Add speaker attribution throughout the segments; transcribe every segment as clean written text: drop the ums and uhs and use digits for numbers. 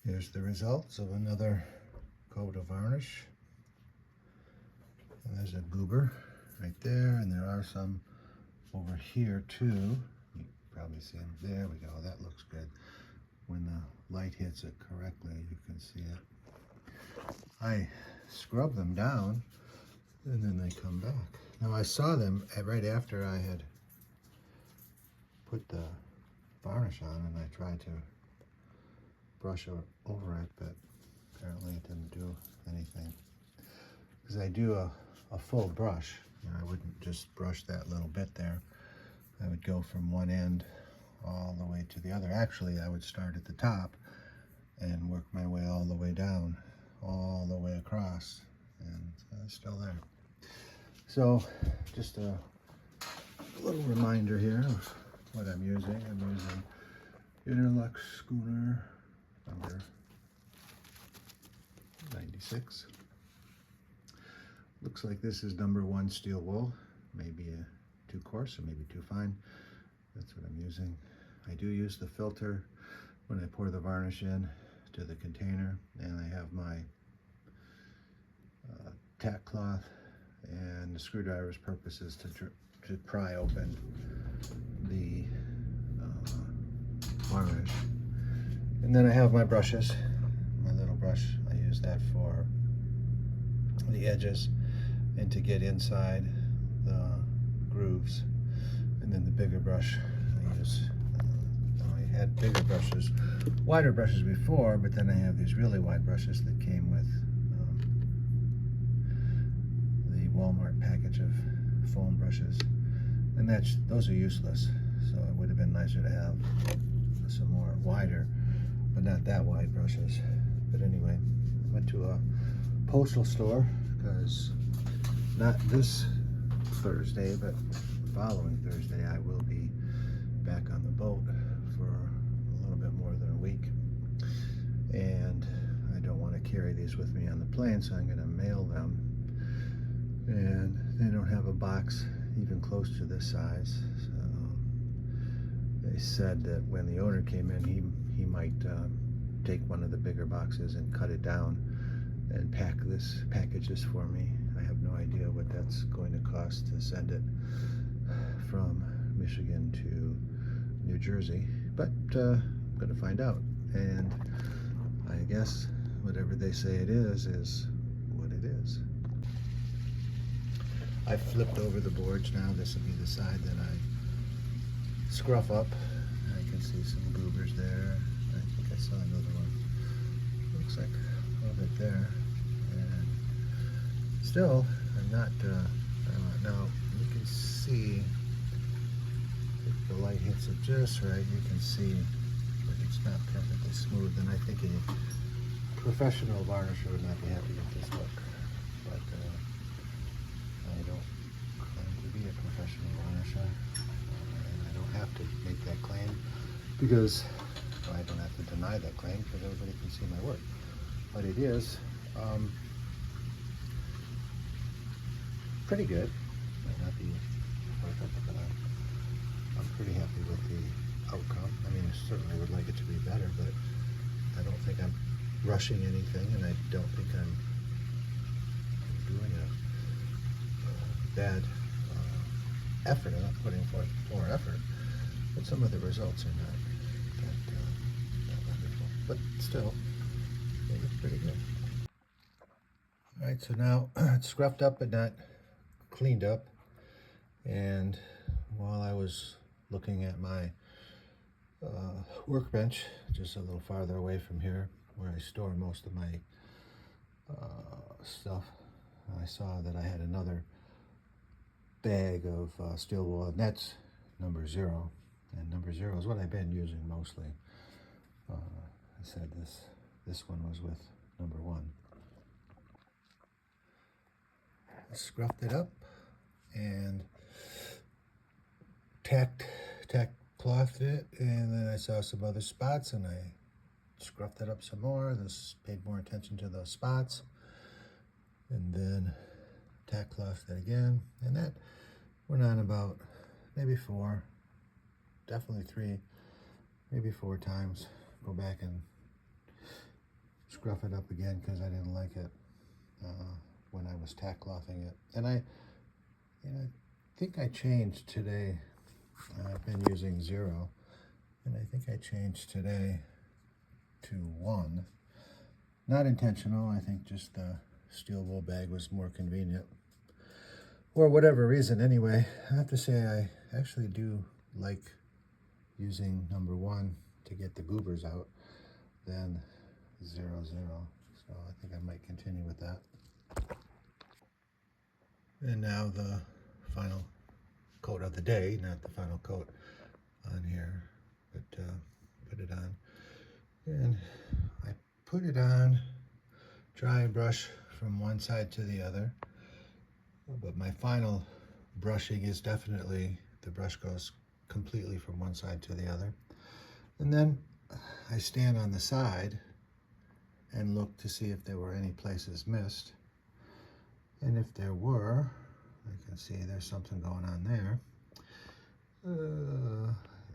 Speaker 1: Here's the results of another coat of varnish. And there's a goober right there, and there are some over here too. You can probably see them. There we go. That looks good. When the light hits it correctly, you can see it. I scrub them down, and then they come back. Now I saw them right after I had put the varnish on, and I tried to brush over it, but apparently it didn't do anything. Because I do a full brush, and I wouldn't just brush that little bit there. I would go from one end all the way to the other. Actually, I would start at the top and work my way all the way down, all the way across, and it's still there. So, just a little reminder here of what I'm using. I'm using Interlux Schooner number 96. Looks like this is number 1 steel wool, maybe too coarse or maybe too fine. That's what I'm using. I do use the filter when I pour the varnish in to the container, and I have my tack cloth, and the screwdriver's purpose is to pry open the varnish. And then I have my brushes, my little brush. I use that for the edges and to get inside the grooves. And then the bigger brush I use. I had bigger brushes, wider brushes before, but then I have these really wide brushes that came with the Walmart package of foam brushes. And those are useless, so it would have been nicer to have some more wider, but not that wide brushes. But anyway, went to a postal store because not this Thursday, but the following Thursday I will be back on the boat for a little bit more than a week, and I don't want to carry these with me on the plane, so I'm going to mail them. And they don't have a box even close to this size, so they said that when the owner came in, he might take one of the bigger boxes and cut it down and package this for me. I have no idea what that's going to cost to send it from Michigan to New Jersey, but I'm going to find out. And I guess whatever they say it is what it is. I flipped over the boards now. This will be the side that I scruff up. I can see some goobers there. I think I saw another one. Looks like a little bit there. And still, I'm not, now you can see, if the light hits it just right, you can see that it's not perfectly smooth. And I think a professional varnisher would not be happy with this look. But I don't claim to be a professional varnisher, and I don't have to make that claim because I don't have to deny that claim because everybody can see my work. But it is pretty good. Might not be perfect, but I'm pretty happy with the outcome. I mean, I certainly would like it to be better, but I don't think I'm rushing anything, and I don't think I'm doing a bad effort. I'm not putting forth more effort, but some of the results are not wonderful. But still, they look pretty good. All right, so now it's scruffed up but not cleaned up. And while I was looking at my workbench, just a little farther away from here, where I store most of my stuff, I saw that I had another bag of steel wool, and that's number 0. And number 0 is what I've been using mostly. I said this one was with number 1. I scruffed it up and tack clothed it, and then I saw some other spots and I scruffed it up some more. This paid more attention to those spots, and then tack clothed it again, and that went on about maybe 4, definitely 3, maybe 4 times. Go back and scruff it up again because I didn't like it when I was tack clothing it. And I think I changed today. I've been using 0, and I think I changed today to 1. Not intentional. I think just the steel wool bag was more convenient, or whatever reason. Anyway, I have to say I actually do like using number 1 to get the goobers out than 0, 0. So I think I might continue with that. And now the final coat of the day, not the final coat on here, but put it on. And I put it on, dry brush from one side to the other. But my final brushing is definitely, the brush goes completely from one side to the other. And then I stand on the side and look to see if there were any places missed. And if there were, I can see there's something going on there.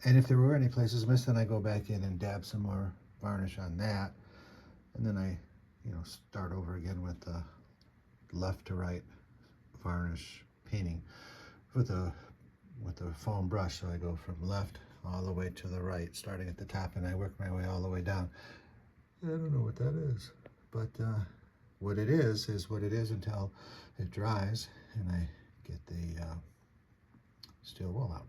Speaker 1: And if there were any places missed, then I go back in and dab some more varnish on that. And then I, start over again with the left to right varnish painting with a foam brush. So I go from left all the way to the right, starting at the top, and I work my way all the way down. I don't know what that is, but what it is what it is until it dries and I get the steel wool out.